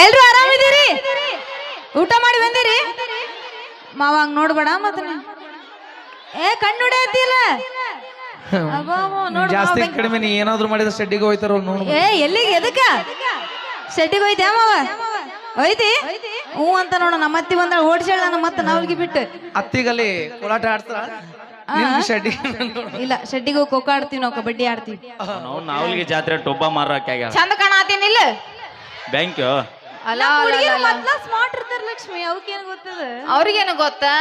ಎಲ್ರು ಆರಾಮಿದ್ದೀರಿ? ಊಟ ಮಾಡಿ ಬಂದಿರಿ? ಮಾವ ಹಂಗ್ ನೋಡ್ಬೇಡ ಮತ್ತ ಏ ಕಣ್ಣು ಹೊಡೆಯತ್ತಿಲ್ಲ. ಜಾಸ್ತಿ ಕಡಿಮೆ ನೀ ಏನಾದ್ರು ಮಾಡಿದ್ರೆ ಶೆಡ್ಡಿಗೆ ಹೋಯ್ತಾರ ನೋಡು. ಏ ಎಲ್ಲಿಗೆ ಎದಕ್ಕ ಶೆಡ್ಡಿಗೆ ಹೋಯ್ತಾ ಮಾವ? ಹೋಯ್ತಿ ಹ್ಞೂ ಅಂತ ನೋಡು. ನಮ್ಮ ಅತ್ತಿ ಬಂದ ಓಡಿಸ್ಯಾಳ ನನ್ನ ಮತ್ತೆ ನಾವ್ಗೆ ಬಿಟ್ಟು ಅತ್ತಿಗಲ್ಲಿ ಕೋಲಾಟ ಆಡ್ತಾರ ಶೆಡ್ಡಿ. ಇಲ್ಲ ಶೆಡ್ಡಿಗೆ ಹೋಗಿ ಖೋಖೋ ಆಡ್ತೀವಿ ನಾವು, ಕಬಡ್ಡಿ ಆಡ್ತೀವಿ. ನಾವಲ್ಗೆ ಜಾತ್ರೆ ಟೊಬ್ಬ ಮಾರಕ್ಕೆ ಚಂದ ಕಾಣತೀನಿಲ್ಲ ಬ್ಯಾಂಕ್ ಅಲ್ಲ ಸ್ಮಾರ್ಟ್ ಇರ್ತಾರ ಲಕ್ಷ್ಮಿ. ಅವಕ್ಕೇನು ಗೊತ್ತದ? ಅವ್ರಿಗೇನು ಗೊತ್ತಾ?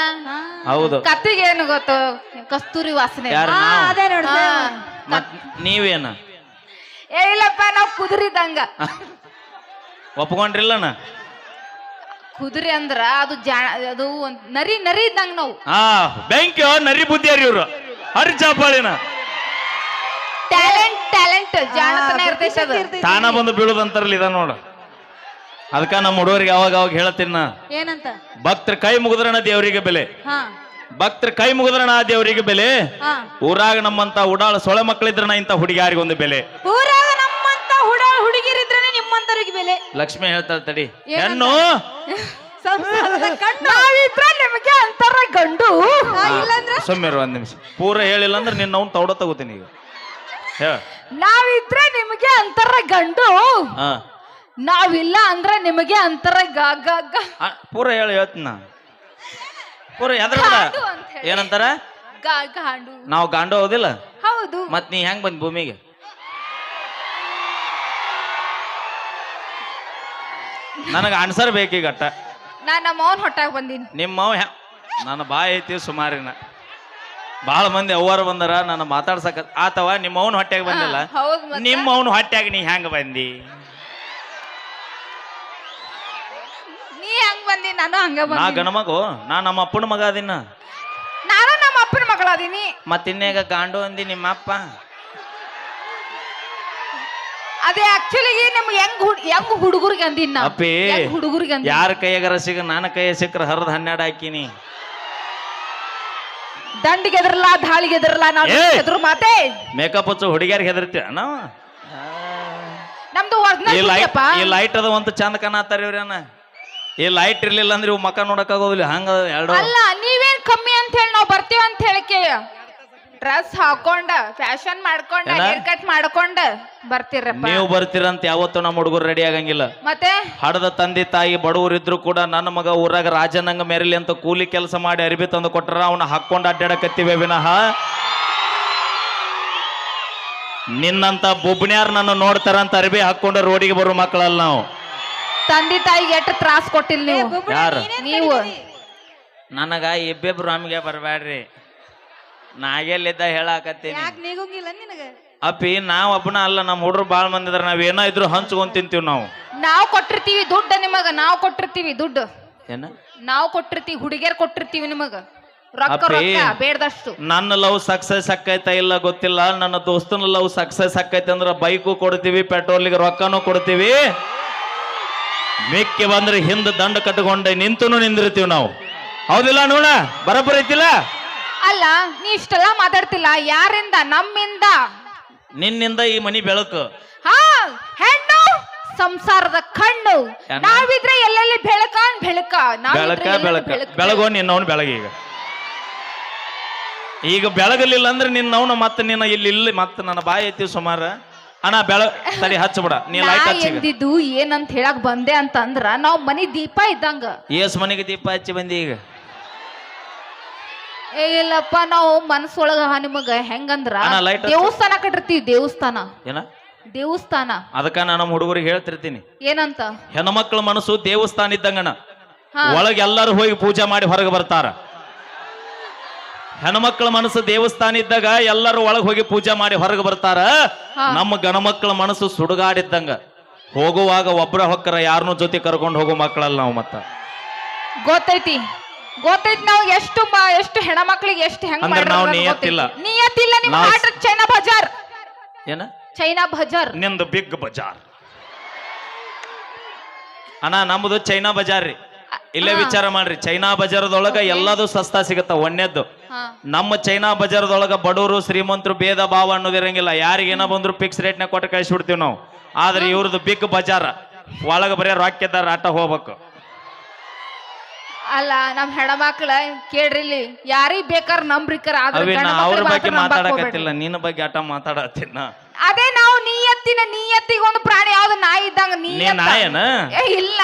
ಹೌದು. ಕತ್ತಿಗೇನು ಗೊತ್ತು? ಕಸ್ತೂರಿ ವಾಸನೆ. ಯಾರು ಅದೇ ನೋಡ. ಮತ್ ನೀವೇನ ಏ ಇಲ್ಲಪ್ಪ, ನಾವ್ ಕುದುರಿದಂಗ. ಒಪ್ಕೊಂಡ್ರಿಲ್ಲನ? ಕುದುರೆ ಅಂದ್ರ ಅದು ಅದು ನರಿ ನರಿ ಇದ್ದಂಗ ನಾವು. ಬ್ಯಾಂಕ್ ನರಿ ಬುದ್ಧಿಯಾರಿ ಇವ್ರು ಹರಿ ಚಾಪಾಳಿನ ಟ್ಯಾಲೆಂಟ್ ಜಾಣತನ ಇರ್ತೈತೆ ಅದು. ತಾನ ಬಂದು ಬೀಳುದಂತಾರಲ್ಲ ಇದ ನೋಡ. ಅದಕ್ಕ ನಮ್ಮ ಹುಡುಗರಿಗೆ ಅವಾಗ ಹೇಳ್ತೀನಿ ನಾ, ಏನಂತ? ಭಕ್ತರ ಕೈ ಮುಗಿದ್ರಣ ದೇವರಿಗೆ ಬೆಲೆ, ಭಕ್ತರ ಕೈ ಮುಗಿದ್ರಣ ದೇವರಿಗೆ ಬೆಲೆ. ಊರಾಗ ನಮ್ಮಂತ ಉಡಾಳ ಸೊಳೆ ಮಕ್ಕಳಿದ್ರಣ ಇಂತ ಹುಡುಗಿಯಾರಿಗೊಂದು ಬೆಲೆ. ಊರಾಗ ನಮ್ಮಂತ ಹುಡುಗಿರಿದ್ರೇನೆ ನಿಮ್ಮಂತರಿಗೆ ಬೆಲೆ. ಲಕ್ಷ್ಮಿ ಹೇಳ್ತಾಳ ತಡಿ. ಹೆಣ್ಣು ನಾವಿದ್ರ ನಿಮಗೆ ಅಂತಾರ ಗಂಡು. ಸೊಮ್ಮೆರು ಒಂದ್ ನಿಮಿಷ ಪೂರ ಹೇಳಿಲ್ಲ ಅಂದ್ರೆ ನಿನ್ನ ಅವ್ನು ತೌಡ ತಗೋತೀನಿ ಈಗ. ನಾವಿದ್ರೆ ನಿಮಗೆ ಅಂತಾರ ಗಂಡು, ನಾವಿಲ್ಲ ಅಂದ್ರ ನಿಮಗೆ ಅಂತಾರ ಗ. ಪೂರ ಹೇಳ್ತೀನ ಪೂರ ಎದ್ರ ಏನಂತಾರ? ಗಾಂಡು. ನಾವು ಗಾಂಡು ಹೌದಿಲ್ಲ? ಹೌದು. ಮತ್ ನೀ ಹೆಂಗ್ ಬಂದ್ ಭೂಮಿಗೆ? ನನಗ ಆನ್ಸರ್ ಬೇಕೀಗ ಅಟ್ಟ. ನಾ ನಮ್ಮ ಅವನ್ ಹೊಟ್ಟಾಗ ಬಂದೀನಿ. ನಿಮ್ಮವ್ ನನ್ನ ಬಾಯಿ ಐತಿ ಸುಮಾರಿನ. ಬಹಳ ಮಂದಿ ಅವ್ವಾರ ಬಂದಾರ ನನ್ನ ಮಾತಾಡ್ಸಕ ಆತವ. ನಿಮ್ಮ ಅವನ್ ಹೊಟ್ಯಾಗ ಬಂದಿಲ್ಲ, ನಿಮ್ಮ ಅವನ್ ಹೊಟ್ಯಾಗ ನೀ ಹೆಂಗ ಬಂದಿ? ನೀ ಹೆಂಗ್ ಬಂದಿ? ನಾನು ಹಂಗ ನಾ ಬಂದಿ. ಗಣಮಗು, ನಾ ನಮ್ಮ ಅಪ್ಪನ ಮಗ ಅದಿನ. ನಾನು ನಮ್ಮ ಅಪ್ಪನ ಮಗಳದೀನಿ. ಮತ್ತಿನ್ನೇಗ ಗಾಂಡು ಅಂದಿ ನಿಮ್ಮ ಅಪ್ಪ. ಅದೇ ಆಕ್ಚುಲಿ ನಿಮ್ಗೆ ಹೆಂಗ್ ಹುಡುಗರಿಗೆ ಅಂದಿನ ಅಪ್ಪಿ ಹುಡುಗರಿಗೆ ಯಾರ ಕೈಯಾಗರ ಸಿಗ ನನ್ನ ಕೈಯ ಸಿಕ್ಕ್ರ ಹರಿದ 12 ಹಾಕಿನಿ. ದಂಡಿಗೆ ಎದ್ರಲ್ಲ, ದಾಳಿಗೆ ಎದ್ರಲ್ಲ, ನಾವು ಎದ್ರು ಮಾತೆ. ಮೇಕಪ್ ಹಚ್ಚು ಹುಡುಗಿಯರಿಗೆ ಹೆದರ್ತೀವ ನಾವು. ನಮ್ದು ಈ ಲೈಟ್ ಅದ ಒಂದು ಚಂದ ಕಾಣತ್ತಾರ ಇವ್ರೇನ. ಈ ಲೈಟ್ ಇರ್ಲಿಲ್ಲ ಅಂದ್ರೆ ಇವ್ ಮಕ್ಕ ನೋಡಕ್ ಆಗೋದಿಲ್ಲ. ಹಂಗ ಎರಡು ಅಲ್ಲ, ನೀವೇನ್ ಕಮ್ಮಿ ಅಂತ ಹೇಳಿ ನಾವು ಬರ್ತೀವ ಅಂತ ಹೇಳಿಕೆ ಡ್ರೆಸ್ ಹಾಕೊಂಡ ಫ್ಯಾಷನ್ ಮಾಡ್ಕೊಂಡ ಹೇರ್ ಕಟ್ ಮಾಡ್ಕೊಂಡ ಬರ್ತೀರಪ್ಪ. ನೀವು ಬರ್ತೀರಂತ ಯಾವತ್ತು ನಮ್ಮ ಹುಡುಗರು ರೆಡಿ ಆಗಂಗಿಲ್ಲ. ಮತ್ತೆ ಹಡದ ತಂದೆ ತಾಯಿ ಬಡವರಿದ್ರು ಕೂಡ ನನ್ನ ಮಗ ಊರಾಗ ರಾಜನಂಗ ಮೆರಲಿ ಅಂತ ಕೂಲಿ ಕೆಲಸ ಮಾಡಿ ಅರಿಬಿ ತಂದು ಕೊಟ್ರ ಅವನ್ನ ಹಾಕೊಂಡ್ ಅಡ್ಡಾಡಕತ್ತೀವಿ ವಿನಃ ನಿನ್ನಂತ ಬೊಬ್ಬಣ್ಯಾರ ನನ್ನ ನೋಡ್ತಾರಂತ ಅರಿಬಿ ಹಾಕೊಂಡು ರೋಡಿಗೆ ಬರೋ ಮಕ್ಕಳಲ್ಲ ನಾವು. ತಂದೆ ತಾಯಿಗೆ ಎಷ್ಟು ತ್ರಾಸ್ ಕೊಟ್ಟಿಲ್ಲ ನೀವು. ಯಾರು? ನೀವು ನನಗ ಇಬ್ಬಿಬ್ರು ನಮಗೆ ಬರಬೇಡ್ರಿ. ನಾಗೆಲ್ಲಿದ್ದ ಹೇಳಾಕತ್ತೀನಿ ಅಪ್ಪಿ. ನಾವ್ ಒಬ್ಬನ ಅಲ್ಲ, ನಮ್ಮ ಹುಡ್ರು ಬಾಳ್ ಮಂದಿ ಇದಾರ. ನಾವ್ ಏನೋ ಇದ್ರು ಹಂಚ್ಕೊಂಡ್ ತಿಂತೀವಿ ನಾವು. ನಾವು ಕೊಟ್ಟಿರ್ತೀವಿ ದುಡ್ಡು ನಿಮಗ. ನಾವು ಕೊಟ್ಟಿರ್ತೀವಿ ದುಡ್ಡು. ಏನ ನಾವು ಕೊಟ್ಟಿರ್ತೀವಿ, ಹುಡುಗಿಯರ್ ಕೊಟ್ಟಿರ್ತೀವಿ ನಿಮಗ ರೊಕ್ಕ ಬೇಡದಷ್ಟು. ನನ್ನ ಲವ್ ಸಕ್ಸಸ್ ಆಕೈತ ಇಲ್ಲ ಗೊತ್ತಿಲ್ಲ. ನನ್ನ ದೋಸ್ತನ ಲವ್ ಸಕ್ಸಸ್ ಆಕೈತೆ ಅಂದ್ರ ಬೈಕು ಕೊಡ್ತೀವಿ, ಪೆಟ್ರೋಲಿಗೆ ರೊಕ್ಕನೂ ಕೊಡ್ತೀವಿ. ಮಿಕ್ಕಿ ಬಂದ್ರೆ ಹಿಂದ ದಂಡ ಕಟ್ಕೊಂಡೆ ನಿಂತನು ನಿಂದಿರ್ತೀವಿ ನಾವು. ಹೌದಿಲ್ಲ ನೋಡ? ಬರಬ್ಬರ ಐತಿಲ್ಲ? ಅಲ್ಲ, ನೀ ಇಷ್ಟೆಲ್ಲ ಮಾತಾಡ್ತಿಲ್ಲ. ಯಾರಿಂದ? ನಮ್ಮಿಂದ, ನಿನ್ನಿಂದ ಈ ಮನಿ ಬೆಳಕು. ಹಾ, ಹೆಣ್ಣು ಸಂಸಾರದ ಕಣ್ಣು. ನಾವಿದ್ರೆ ಎಲ್ಲೆಲ್ಲಿ ಬೆಳಕ ಬೆಳಕ ಬೆಳಗೋ ನಿನ್ನವನು ಬೆಳಗ. ಈಗ ಬೆಳಗಲಿಲ್ಲ ಅಂದ್ರೆ ನಿನ್ನವನು ಮತ್ತೆ ನಿನ್ನ ಇಲ್ಲಿ ಮತ್ತೆ ನನ್ನ ಬಾಯಿ ಐತಿ ಸುಮಾರ. ಅಣ್ಣ ತಡಿ ಹಚ್ಚಬಿಡ ನೀ ಲೈಟ್ ಹಚ್ಚಿದ್ದು ಏನಂತ ಹೇಳಕ್ ಬಂದೆ ಅಂತಂದ್ರ ನಾವ್ ಮನಿ ದೀಪ ಇದ್ದಂಗ. ಏಸ್ ಮನೆಗೆ ದೀಪ ಹಚ್ಚಿ ಬಂದಿ ಈಗ? ಇಲ್ಲಪ್ಪ, ನಾವು ಮನಸ್ಸೊಳಗ ನಿಮಗ ಹೆಂಗಂದ್ರ ದೇವಸ್ಥಾನ ಕಟ್ಟಿರ್ತೀವಿ. ದೇವಸ್ಥಾನ ಏನ? ದೇವಸ್ಥಾನ. ಅದಕ್ಕ ನಾನು ನಮ್ಮ ಹುಡುಗರಿಗೆ ಹೇಳ್ತಿರ್ತೀನಿ ಏನಂತ? ಹೆಣ್ಮಕ್ಳ ಮನಸ್ಸು ದೇವಸ್ಥಾನ ಇದ್ದಂಗಣ. ಒಳಗೆ ಎಲ್ಲರೂ ಹೋಗಿ ಪೂಜೆ ಮಾಡಿ ಹೊರಗೆ ಬರ್ತಾರ. ಹೆಣ್ಮಕ್ಳ ಮನಸ್ಸು ದೇವಸ್ಥಾನ ಇದ್ದಾಗ ಎಲ್ಲರೂ ಒಳಗೆ ಹೋಗಿ ಪೂಜೆ ಮಾಡಿ ಹೊರಗೆ ಬರ್ತಾರ. ನಮ್ಮ ಗಣಮಕ್ಳ ಮನಸ್ಸು ಸುಡುಗಾಡಿದ್ದಂಗ. ಹೋಗುವಾಗ ಒಬ್ಬರ ಹೊಕ್ಕರ ಯಾರನ್ನೂ ಜೊತೆ ಕರ್ಕೊಂಡು ಹೋಗೋ ಮಕ್ಕಳಲ್ಲ ನಾವು. ಮತ್ತ ಗೊತ್ತೈತಿ ನಾವು ಎಷ್ಟು ಹೆಣ್ಮಕ್ಳಿಗೆ ಎಷ್ಟು ಹೆಂಗ್ ನಾವು ನಿಯತ್ತಿಲ್ಲ. ನಿಮ್ಮ ಚೈನಾ ಬಜಾರ್. ಏನ ಚೈನಾ ಬಜಾರ್? ನಿಂದು ಬಿಗ್ ಬಜಾರ್ ಅಣ್ಣ. ನಮ್ದು ಚೈನಾ ಬಜಾರ್ ರೀ. ಇಲ್ಲೇ ವಿಚಾರ ಮಾಡ್ರಿ. ಚೈನಾ ಬಜಾರದೊಳಗ ಎಲ್ಲದೂ ಸಸ್ತಾ ಸಿಗತ್ತ. ಒಂದೇದ್ದು, ನಮ್ಮ ಚೈನಾ ಬಜಾರದೊಳಗ ಬಡವರು ಶ್ರೀಮಂತರು ಭೇದ ಭಾವ ಅನ್ನೋದಿರಂಗಿಲ್ಲ. ಯಾರಿಗೇನ ಬಂದ್ರು ಫಿಕ್ಸ್ ರೇಟ್ನಾಗ ಕೊಟ್ಟು ಕಳಿಸ್ಬಿಡ್ತೀವಿ ನಾವು. ಆದ್ರೆ ಇವ್ರದ್ದು ಬಿಗ್ ಬಜಾರ್ ಒಳಗ ಬರೀ ರೊಕ್ಕಿದ್ದಾರ ಆಟ ಹೋಗ್ಬೇಕು. ಅಲ್ಲ ನಮ್ ಹೆಣ್ಮಕ್ಳ ಕೇಳ್ರಿ ಇಲ್ಲಿ ಯಾರಿಗ್ ಬೇಕಾರ ನಂಬ್ರಿಕರ ಅವಿ ನಾ ಅವ್ರ ಬಗ್ಗೆ ಮಾತಾಡಕತ್ತಿಲ್ಲ, ನಿನ್ನ ಬಗ್ಗೆ ಆಟ ಮಾತಾಡತ್ತಿನ. ಅದೇ ನಾವು ನೀಯತ್ತಿಗೆ ಒಂದು ಪ್ರಾಣಿ ಯಾವ್ದು ನಾಯಿ ಇದ್ದಂಗ ನೀ ನಾಯನ ಇಲ್ಲ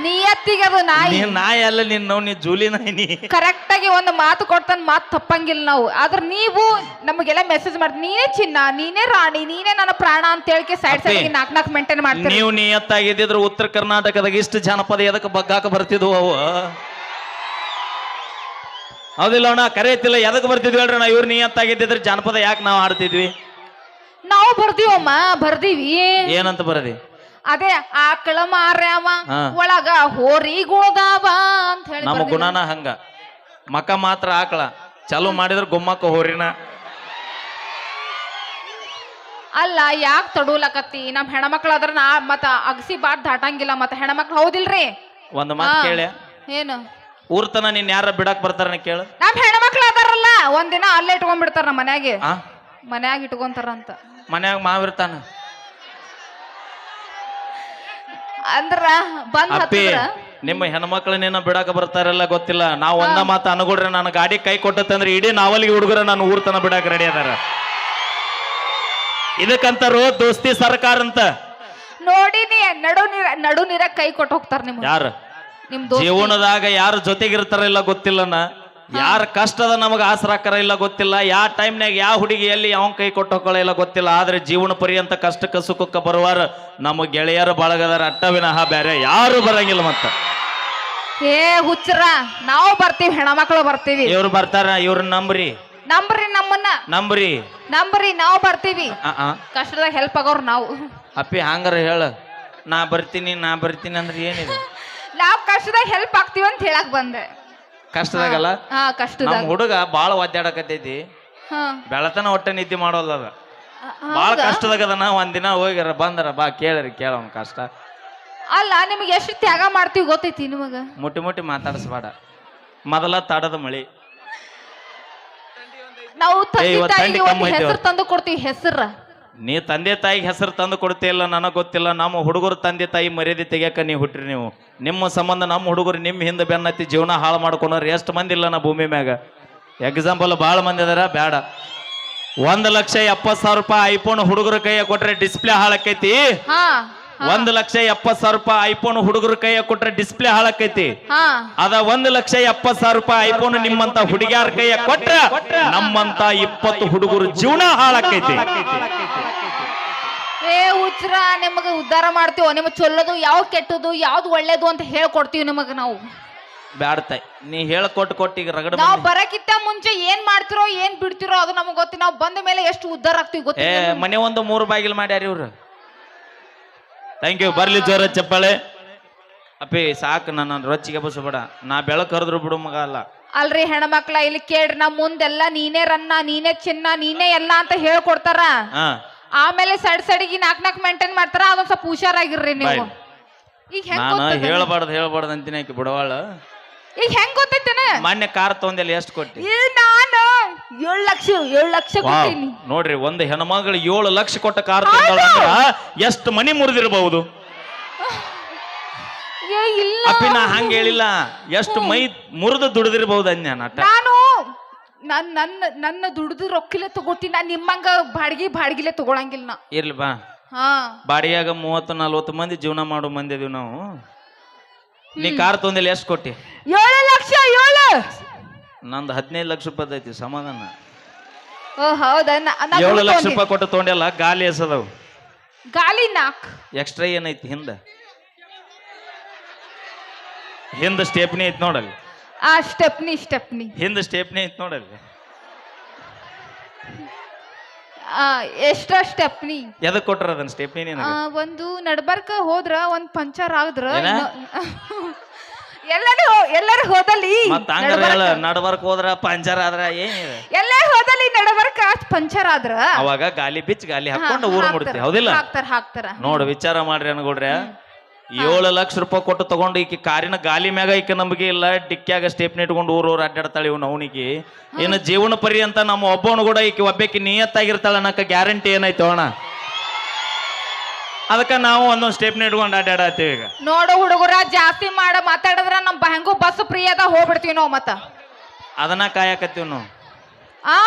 ನಿಯತ್ತಿಗೆ ಅದು ನಾಯಿ. ನೀನ್ ನಾಯಿ ಅಲ್ಲ, ನೀ ಜೂಲಿ ನಾಯಿ. ನೀ ಕರೆಕ್ಟ್ ಆಗಿ ಒಂದು ಮಾತು ಕೊಡ್ತಾನ, ಮಾತು ತಪ್ಪಂಗಿಲ್ಲ ನಾವು. ಆದ್ರ ನೀವು ನಮಗೆಲ್ಲ ಮೆಸೇಜ್ ಮಾಡ್ತೀವಿ, ನೀನೇ ಚಿನ್ನ, ನೀನೇ ರಾಣಿ, ನೀನೇ ನನ್ನ ಪ್ರಾಣ ಅಂತ ಹೇಳಿಕೆ ಸೈಡ್ ಸೈಡ್ ನಾಲ್ಕು ಮೇಂಟೈನ್ ಮಾಡ್ತೀವಿ. ನೀವು ನಿಯತ್ತಾಗಿದ್ದಿದ್ರೆ ಉತ್ತರ ಕರ್ನಾಟಕದಾಗ ಇಷ್ಟು ಜನಪದ ಎದಕ್ಕೆ ಬಗ್ಗಾಕ ಬರ್ತಿದ್ವು ಅವು? ಹೌದಿಲ್ಲ ಅಣ್ಣ? ಕರೆಯತ್ತಿಲ್ಲ ಎದಕ್ಕೆ ಬರ್ತಿದ್ವಿ ಹೇಳ್ರಿ? ನಾ ಇವ್ರು ನಿಯತ್ತಾಗಿದ್ದಿದ್ರೆ ಜನಪದ ಯಾಕೆ ನಾವು ಆಡ್ತಿದ್ವಿ? ನಾವು ಬರ್ದೀವಮ್ಮ, ಬರ್ದೀವಿ. ಏನಂತ ಬರದಿ? ಅದೇ ಆಕಳ ಮಾರ್ಯಾವ ಒಳಗ ಹೋರಿ ಗುಣದಾವ ಅಂತ ಹೇಳಿ. ನಮ್ಮ ಗುಣನ ಹಂಗ, ಮಕ ಮಾತ್ರ ಆಕಳ, ಚಾಲು ಮಾಡಿದ್ರೆ ಗುಮ್ಮಕ್ಕ ಹೋರಿನ. ಅಲ್ಲ ಯಾಕೆ ತಡೂಲಕತ್ತಿ? ನಮ್ ಹೆಣ್ಮಕ್ಳು ಅದ್ರ ನಾ ಮತ್ತ ಅಗಸಿ ಬಾಟ್ ದಾಟಂಗಿಲ್ಲ. ಮತ್ತ ಹೆಣ್ಮಕ್ಳು ಹೌದಿಲ್ರಿ? ಒಂದ್ ಮಾತು ಕೇಳ, ಏನು ಊರ್ತನ ನೀನ್ ಯಾರ ಬಿಡಾಕ್ ಬರ್ತಾರ ಕೇಳ. ನಮ್ ಹೆಣ್ಮಕ್ಳು ಅದಾರಲ್ಲ ಒಂದಿನ ಅಲ್ಲೇ ಇಟ್ಕೊಂಡ್ಬಿಡ್ತಾರ, ನಮ್ಮ ಮನ್ಯಾಗ ಇಟ್ಕೊಂತಾರ ಅಂತ. ಮನ್ಯಾಗ ಮಾವಿರ್ತಾನ ಅಂದ್ರ ಬಂದ್ ಹತ್ತಿದ್ರ ನಿಮ್ಮ ಹೆಣ್ಮಕ್ಳನ್ನೇನ ಬಿಡಾಕ ಬರ್ತಾರಲ್ಲ ಗೊತ್ತಿಲ್ಲ. ನಾವ್ ಒಂದ ಮಾತು ಅನ್ಕೊಡ್ರಿ, ನನ್ನ ಗಾಡಿ ಕೈ ಕೊಟ್ಟಂದ್ರೆ ಇಡೀ ನಾವಲ್ಲಿಗೆ ಹುಡುಗರ ನಾನು ಊರ್ತನ ಬಿಡಾಕ ರೆಡಿ ಅದಾರ. ಇದಕ್ಕಂತಾರು ದೋಸ್ತಿ ಸರ್ಕಾರ ಅಂತ. ನೋಡಿನಿ ನಡು ನೀರ ಕೈ ಕೊಟ್ಟು ಹೋಗ್ತಾರ ನಿಮ್ಗೆ. ಯಾರು ನಿಮ್ ಜೀವನದಾಗ ಯಾರು ಜೊತೆಗಿರ್ತಾರ ಇಲ್ಲ ಗೊತ್ತಿಲ್ಲನ, ಯಾರ ಕಷ್ಟದ ನಮಗ ಆಸರಾಕರ ಇಲ್ಲ ಗೊತ್ತಿಲ್ಲ, ಯಾವ ಟೈಮ್ನಾಗ ಯಾವ ಹುಡುಗಿ ಎಲ್ಲಿ ಯಾವ ಕೈ ಕೊಟ್ಟು ಹೋಗ್ಕೊಳ್ಳ ಇಲ್ಲ ಗೊತ್ತಿಲ್ಲ. ಆದ್ರೆ ಜೀವನ ಪರ್ಯಂತ ಕಷ್ಟಕ್ಕ ಸುಖಕ್ಕ ಬರುವಾರ ನಮ್ಮ ಗೆಳೆಯರು ಬಳಗದಾರ, ಅಟ್ಟವಿನಹ ಬೇರೆ ಯಾರು ಬರಂಗಿಲ್ಲ. ಮತ್ತ ಏ ಹುಚ್ಚರ, ನಾವು ಬರ್ತೀವಿ, ಹೆಣ್ಮಕ್ಳು ಬರ್ತೀವಿ. ಇವ್ರು ಬರ್ತಾರ, ಇವ್ರನ್ನ ನಂಬ್ರಿ ನಮ್ಮನ್ನ ನಂಬ್ರಿ, ನಾವು ಬರ್ತೀವಿ. ಕಷ್ಟದಾಗ ಹೆಲ್ಪ್ ಆಗೋರು ನಾವು. ಅಪ್ಪಿ ಹಂಗಾರ ಹೇಳ, ನಾ ಬರ್ತೀನಿ ಅಂದ್ರೆ ಏನಿದೆ? ನಾವ್ ಕಷ್ಟದಾಗ ಹೆಲ್ಪ್ ಆಗ್ತೀವಿ ಅಂತ ಹೇಳಕ್ ಬಂದೆ. ಕಷ್ಟದಾಗಲ್ಲ, ಕಷ್ಟದಾಗ ನಮ್ ಹುಡುಗ ಬಾಳ ಒದ್ದಾಡಕತ್ತೈತಿ, ಬೆಳತನ ಒಟ್ಟ ನಿದ್ದೆ ಮಾಡೋಲ್ಲ. ಅದ ಬಾಳ ಕಷ್ಟದಾಗದನ. ಒಂದಿನ ಹೋಗ್ಯಾರ ಬಂದಾರ, ಬಾ ಕೇಳವನ್ ಕಷ್ಟ. ಅಲ್ಲ ನಿಮ್ಗೆ ಎಷ್ಟು ತ್ಯಾಗ ಮಾಡ್ತೀವಿ ಗೊತ್ತೈತಿ ನಿಮಗ? ಮುಟ್ಟಿ ಮಾತಾಡಿಸ್ಬೇಡ. ಮೊದಲ ತಡದ ಮಳಿ, ನಾವು ಹೆಸರು ತಂದು ಕೊಡ್ತೀವಿ. ಹೆಸರ ನೀ ತಂದೆ ತಾಯಿಗೆ ಹೆಸರು ತಂದು ಕೊಡ್ತಿಲ್ಲ ನನಗ್ ಗೊತ್ತಿಲ್ಲ. ನಮ್ಮ ಹುಡುಗರು ತಂದೆ ತಾಯಿ ಮರ್ಯಾದೆ ತೆಗಿಯಕ ನೀ ಹುಟ್ಟ್ರಿ. ನೀವು ನಿಮ್ಮ ಸಂಬಂಧ ನಮ್ಮ ಹುಡುಗರು ನಿಮ್ಮ ಹಿಂದೆ ಬೆನ್ನತ್ತಿ ಜೀವನ ಹಾಳು ಮಾಡ್ಕೊಂಡ್ರೆ ಎಷ್ಟು ಮಂದಿ ಇಲ್ಲ ನಾ ಭೂಮಿ ಮ್ಯಾಗ? ಎಕ್ಸಾಂಪಲ್ ಭಾಳ ಮಂದಿ ಅದಾರ. ಬೇಡ, 1,70,000 ರೂಪಾಯಿ ಐಫೋನ್ ಹುಡುಗರ ಕೈಯ ಕೊಟ್ರೆ ಡಿಸ್ಪ್ಲೇ ಹಾಳಾಕೈತಿ. 1,70,000 ರೂಪಾಯಿ ಐಫೋನ್ ಹುಡುಗರ ಕೈಯ ಕೊಟ್ರೆ ಡಿಸ್ಪ್ಲೇ ಹಾಳಾಕೈತಿ. ಅದ 1,70,000 ರೂಪಾಯಿ ಐಫೋನ್ ನಿಮ್ಮಂತ ಹುಡುಗಿಯಾರ ಕೈಯ ಕೊಟ್ರೆ ನಮ್ಮಂತ 20 ಹುಡುಗರು ಜೀವನ ಹಾಳಾಕೈತಿ. ಏ ಹುಚ್ರ, ನಿಮಗ ಉದ್ಧಾರ ಮಾಡ್ತೀವೋ? ನಿಮಗ್ ಚೊಲ್ಲೋದು ಯಾವ ಕೆಟ್ಟದು ಯಾವ್ದು ಒಳ್ಳೇದು ಅಂತ ಹೇಳ್ಕೊಡ್ತೀವಿ ನಿಮಗ ನಾವು. ಬ್ಯಾಡ್ತಾಯಿ ನೀ ಹೇಳ್ಕೊಟ್ಟು ಈಗ ರಗಡ. ನಾವು ಬರಕ್ಕಿಂತ ಮುಂಚೆ ಏನ್ ಮಾಡ್ತಿರೋ ಏನ್ ಬಿಡ್ತಿರೋ ಅದು ನಮಗ್ ಗೊತ್ತಿ. ನಾವು ಬಂದ ಮೇಲೆ ಎಷ್ಟು ಉದ್ಧಾರ ಆಗ್ತೀವಿ ಗೊತ್ತಿ. ಮನೆ ಒಂದು 3 ಬಾಗಿಲು ಮಾಡ್ಯಾರ ಇವ್ರು. Thank you. ಬರ್ಲಿ ಜೋರ ಚಪ್ಪಾಳೆ. ಅಪ್ಪಿ ಸಾಕು, ನನ್ನ ರೊಚ್ಚಿಗೆ ಬಸಬೇಡ. ನಾ ಬೆಳಕು ಹರಿದ್ರು ಬಿಡು ಮಗ ಅಲ್ಲ. ಅಲ್ರಿ ಹೆಣ್ಮಕ್ಳ, ಇಲ್ಲಿ ಕೇಳ್ರಿ, ನಮ್ ಮುಂದೆಲ್ಲ ನೀನೇ ರನ್ನ, ನೀನೇ ಚಿನ್ನ, ನೀನೇ ಎಲ್ಲ ಅಂತ ಹೇಳ್ಕೊಡ್ತಾರ. ಆಮೇಲೆ ಸೈಡ್ಗೆ 4 ಮೇಂಟೈನ್ ಮಾಡ್ತಾರ. ಅದೊಂದ್ ಸ್ವಲ್ಪ ಹುಷಾರಾಗಿರ್ರಿ ನೀವು. ಈಗ ನಾನು ಹೇಳ್ಬಾರ್ದು ಅಂತೀನಿ. ಆಕಿ ಬಿಡವಾಳ. ಈಗ ಹೆಂಗ್ ಗೊತ್ತೈತೇನ? ಮೊನ್ನೆ ಕಾರ್ ತಗೊಂಡೆಲ್ಲ ಎಷ್ಟು ಕೊಟ್ಟಿ? ನಾನು 7 ಲಕ್ಷ ಕೊಟ್ಟಿನಿ. ನೋಡ್ರಿ, ಒಂದು ಹೆಣ್ಮಗಳು 7 ಲಕ್ಷ ಕೊಟ್ಟ ಕಾರ್ ತಗೊಂಡ ಎಷ್ಟು ಮನಿ ಮುರಿದಿರಬಹುದು? ಅಪ್ಪಿ ನಾ ಹಂಗ ಹೇಳಿಲ್ಲ, ಎಷ್ಟು ಮೈ ಮುರಿದು ದುಡಿದಿರಬಹುದು ಅನ್ಯ. ನಾನು ನನ್ನ ದುಡ್ದು ರೊಕ್ಕಿಲೆ ತಗೋತೀನಿ. ನಾನು ನಿಮ್ಮಂಗ ಬಾಡಿಗೆ ತಗೊಳಂಗಿಲ್ಲ ನಾ. ಇರ್ಲಿ ಬಾ. ಬಾಡಿಯಾಗ 30-40 ಮಂದಿ ಜೀವನ ಮಾಡೋ ಮಂದಿ ಇದೀವಿ ನಾವು. ನೀ ಕಾರ್ ತೊಂದಿಲ್ಲ ಎಷ್ಟು ಕೊಟ್ಟಿ? 7 ಲಕ್ಷ. ನಂದು 15 ಲಕ್ಷ ರೂಪಾಯಿ ಐತಿ ಸಮಾಧಾನ. ಹೌದಾ? 7 ಲಕ್ಷ ರೂಪಾಯಿ ಕೊಟ್ಟು ತೊಗೊಂಡೆಲ್ಲ. ಗಾಲಿ ಎಸದವು. ಗಾಲಿ 4 ಎಕ್ಸ್ಟ್ರಾ ಏನೈತಿ? ಹಿಂದ ಸ್ಟೆಪ್ನಿ ಐತಿ ನೋಡಲ್ಲಿ. ಸ್ಟೆಪ್ನಿ ಹಿಂದ ಸ್ಟೆಪ್ನಿ ಐತಿ ನೋಡಲ್ಲಿ. ಎಷ್ಟ್ರ ಸ್ಟೆಪ್ನಿ? ಎದಕ್ ಕೊಟ್ರ ಅದನ್ನ ಸ್ಟೆಪ್ನಿ? ಒಂದು ನಡ್ಬರ್ಕ ಹೋದ್ರ ಒಂದ್ ಪಂಚರ್ ಆದ್ರ ಎಲ್ಲರೂ ಹೋದಲ್ಲಿ ನಡ್ಬರ್ಕ್ ಹೋದ್ರ ಪಂಚರ್ ಆದ್ರ ಏನಿದೆ? ಎಲ್ಲರೂ ಹೋದಲ್ಲಿ ನಡ್ಬರ್ಕ ಪಂಚರ್ ಆದ್ರ ಅವಾಗ ಗಾಲಿ ಬಿಚ್ಚಿ ಗಾಲಿ ಹಾಕೊಂಡು ಊರ್ ಮುಡ್ತೀವಿ. ಹೌದಿಲ್ಲ? ಹಾಕ್ತಾರ. ನೋಡು, ವಿಚಾರ ಮಾಡ್ರಿ ಅನ್ಕೊಡ್ರಿ. 7 ಲಕ್ಷ ರೂಪಾಯಿ ಕೊಟ್ಟು ತಗೊಂಡು ಈಕಿ ಕಾರಿನ ಗಾಲಿ ಮ್ಯಾಗ ಈಕೆ ನಂಬಿಕೆ ಇಲ್ಲ. ಡಿಕ್ಕ್ಯಾಗ ಸ್ಟೇಪ್ನಿ ಇಟ್ಕೊಂಡು ಊರೂರು ಅಡ್ಡಾಡ್ತಾಳೆ. ಇವ್ ನವನಿಗೆ ಇನ್ನು ಜೀವನ ಪರ್ಯಂತ ನಮ್ಮ ಒಬ್ಬವನು ಕೂಡ ಈಕಿ ಒಬ್ಬಾಕಿ ನಿಯತ್ತಾಗಿರ್ತಾಳ ಅನ್ನಕ ಗ್ಯಾರಂಟಿ ಏನಾಯ್ತು ಅಣ್ಣ? ಅದಕ್ಕೆ ನಾವು ಒಂದೊಂದು ಸ್ಟೆಪ್ ಇಟ್ಕೊಂಡು ಅಡ್ಡಾಡತ್ತೀವಿ ಈಗ. ನೋಡು ಹುಡುಗರ ಜಾಸ್ತಿ ಮಾತಾಡಿದ್ರ ನಮ್ ಹೆಂಗೂ ಬಸ್ ಫ್ರೀ ಅದ ಹೋಗ್ಬಿಡ್ತೀವಿ ನಾವು ಮತ್ತ ಅದನ್ನ ಕಾಯಕತ್ತೀವಿ ನಾವು. ಆ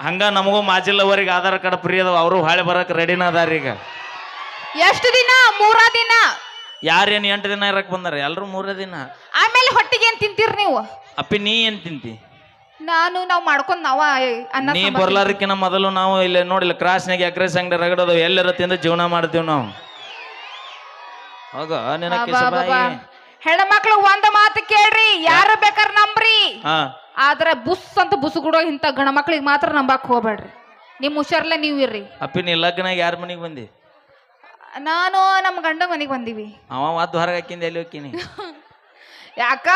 ಹಂಗ ನಮಗೂ ಮಾಜಿಲ್ಲವರಿಗೆ ಆಧಾರ್ ಕಾರ್ಡ್ ಫ್ರೀ ಅದಾವ, ಅವರು ಹಾಳೆ ಬರಕ್ ರೆಡಿನ ಅದಾರ ಈಗ. ಎಷ್ಟು ದಿನ? 3 ದಿನ. ಯಾರೇನು 8 ದಿನ ಇರಕ್ ಬಂದಾರ? ಎಲ್ರು 3 ದಿನ. ಆಮೇಲೆ ಹೊಟ್ಟಿಗೆ ಏನ್ ತಿಂತೀರಿ ನೀವು? ಅಪ್ಪಿ ನೀ ಏನ್ ತಿಂತಿ? ನಾವು ಮಾಡ್ಕೊಂಡ್ ನಾವ ಅನ್ನ ನೀ ಸಾಂಬಾರ್ ಬರ್ಲಾರಕ್ಕಿನ ಮೊದಲು ನಾವು ಇಲ್ಲಿ ನೋಡಿಲ್ಲ ಕ್ರಾಸ್ನಾಗ ಎಗ್ರೆಸ್ ಅಂಗಡಿ ರಗಡೋದು ಎಲ್ಲರ ತಿಂದು ಜೀವನ ಮಾಡ್ತೀವಿ ನಾವು. ಹೋಗ ನಿನ್ನ ಕಿಸಬಾಯಿ. ಹೆಣ್ಮಕ್ಳು ಒಂದ್ ಮಾತು ಕೇಳ್ರಿ, ಯಾರು ಬೇಕಾರ ನಂಬ್ರಿ, ಹಾ ಆದ್ರೆ ಬುಸ್ ಅಂತ ಬುಸುಗುಡೋ ಇಂತ ಗಣ ಮಕ್ಳಿಗೆ ಮಾತ್ರ ನಂಬಾಕ್ ಹೋಗ್ಬೇಡ್ರಿ. ನಿಮ್ ಹುಷಾರ್ಲೆ ನೀವ್ ಇರ್ರಿ. ಅಪ್ಪಿ ನೀ ಲಗ್ನಾಗ ಯಾರ ಮನಿಗೆ ಬಂದಿ? ನಾನು ನಮ್ ಗಂಡ ಮನೆಗ್ ಬಂದೀವಿ. ಅವ ಒದ್ದು ಹೊರಗೆ ಹಾಕಿಂದ ಎಲ್ಲಿ ಹೋಗ್ತೀನಿ? ಯಾಕ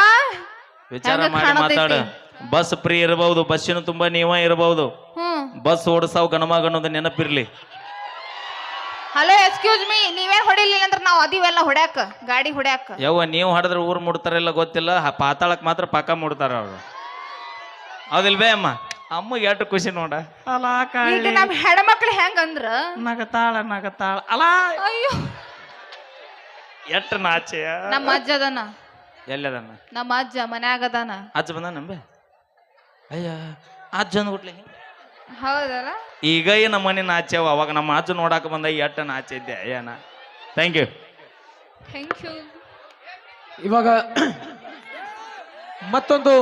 ವಿಚಾರ ಹೆಂಗ ಮಾಡಿ ಕಾಣತೈತಿ? ಮಾತಾಡ. ಬಸ್ ಫ್ರೀ ಇರಬಹುದು, ಬಸ್ಸಿನ ತುಂಬಾ ನೀವ ಇರಬಹುದು, ಬಸ್ ಓಡಿಸಾವ್ ಗಣಮಗ ಅನ್ನೋದು ನೆನಪಿರ್ಲಿ. ಹಲೋ ಎಕ್ಸ್ಕ್ಯೂಸ್ ಮೀ, ನೀವೇನ್ ಹೊಡಿಲಿಲ್ಲ ಅಂದ್ರೆ ನಾವು ಅದೀವೆಲ್ಲ ಹೊಡ್ಯಾಕ, ಗಾಡಿ ಹೊಡ್ಯಾಕ. ಯವ್ವ ನೀವು ಹಾಡಿದ್ರೆ ಊರ್ ಮುಡ್ತಾರಿಲ್ಲ ಗೊತ್ತಿಲ್ಲ, ಪಾತಾಳಕ್ ಮಾತ್ರ ಪಕ್ಕ ಮುಡ್ತಾರ ಅವ್ರು. ಹೌದಿಲ್ ಬೇ ಅಮ್ಮ? ಅಮ್ಮಗೆ ಎಷ್ಟು ಖುಷಿ ನೋಡ. ಈಗ ನಮ್ ಹೆಣ್ಮಕ್ಳು ಹೆಂಗಂದ್ರ ನಗತಾಳ ಅಲ್ಲ ಅಯ್ಯೋ ಎಟ್ಟು ನಾಚೆಯ. ನಮ್ಮ ಅಜ್ಜ ಅದಾನ. ಎಲ್ಲದನ್ನ? ನಮ್ಮ ಅಜ್ಜ ಮನ್ಯಾಗ ಅದಾನ. ಅಜ್ಜ ಬಂದ ನಂಬೆ. ಅಯ್ಯ ಅಜ್ಜ ಅಂದ್ಬಿಟ್ಲಿ. ಹೌದಲ್ಲ? ಈಗ ನಮ್ಮ ಮನೆ ನಾಚ್ಯವ, ಅವಾಗ ನಮ್ಮ ಅಜ್ಜ ನೋಡಾಕ ಬಂದ ಎಟ್ಟ ನಾಚಿದ್ದೆ ಏನ. Thank you. Thank you. ಇವಾಗ ಮತ್ತೊಂದು